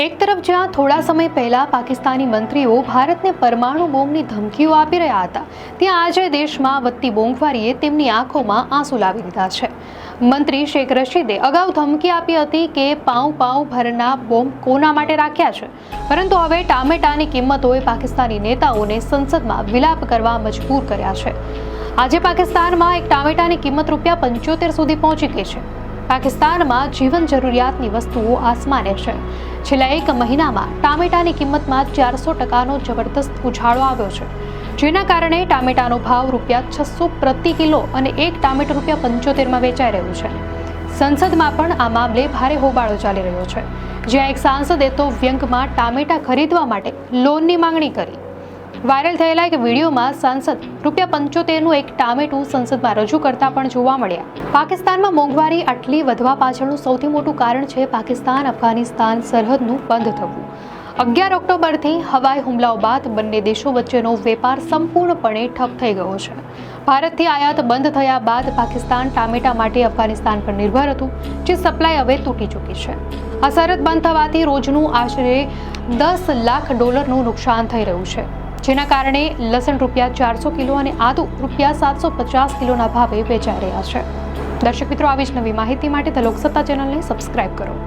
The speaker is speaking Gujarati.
એક તરફ જ્યાં થોડા સમય પહેલા પાકિસ્તાની મંત્રીઓ ભારતને પરમાણુ બોમ્બની ધમકીઓ આપી રહ્યા હતા, ત્યાં આજે દેશમાં વધતી મોંઘવારીએ તેમની આંખોમાં આંસુ લાવી દીધા છે. મંત્રી શેખ રશીદે અગાઉ ધમકી આપી હતી કે પાઉં ભરના બોમ્બ કોના માટે રાખ્યા છે, પરંતુ હવે ટામેટાની કિંમતોએ પાકિસ્તાની નેતાઓને સંસદમાં વિલાપ કરવા મજબૂર કર્યા છે. આજે પાકિસ્તાનમાં એક ટામેટાની કિંમત ₹75 સુધી પહોંચી ગઈ છે. પાકિસ્તાનમાં જીવન જરૂરિયાતની વસ્તુઓ આસમાને છે. છેલ્લા એક મહિનામાં ટામેટાની કિંમતમાં 400%નો જબરદસ્ત ઉછાળો આવ્યો છે, જેના કારણે ટામેટાનો ભાવ ₹600 પ્રતિ કિલો અને એક ટામેટું ₹75માં વેચાઈ રહ્યું છે. સંસદમાં પણ આ મામલે ભારે હોબાળો ચાલી રહ્યો છે, જ્યાં એક સાંસદે તો વ્યંગમાં ટામેટા ખરીદવા માટે લોનની માંગણી કરી. વાયરલ થયેલા એક વિડીયોમાં સાંસદ ₹75નું એક ટામેટું સંસદમાં રજૂ કરતા પણ જોવા મળ્યા. પાકિસ્તાનમાં મોંઘવારી આટલી વધવા પાછળનું સૌથી મોટું કારણ છે પાકિસ્તાન અફઘાનિસ્તાન સરહદનું બંધ થવું. 11 ઓક્ટોબરથી હવાઈ હુમલાઓ બાદ બંને દેશો વચ્ચેનો વેપાર સંપૂર્ણપણે ઠપ થઈ ગયો છે. ભારતથી આયાત બંધ થયા બાદ પાકિસ્તાન ટામેટા માટે અફઘાનિસ્તાન પર નિર્ભર હતું, જે સપ્લાય હવે તૂટી ચૂકી છે. આ સરહદ બંધ થવાથી રોજનું આશરે $10 લાખ નુકસાન થઈ રહ્યું છે, જેના કારણે લસણ ₹400 કિલો અને આદુ ₹750 કિલોના ભાવે વેચાઈ રહ્યા છે. દર્શક મિત્રો, આવી જ નવી માહિતી માટે ધ લોકસત્તા ચેનલને સબસ્ક્રાઇબ કરો.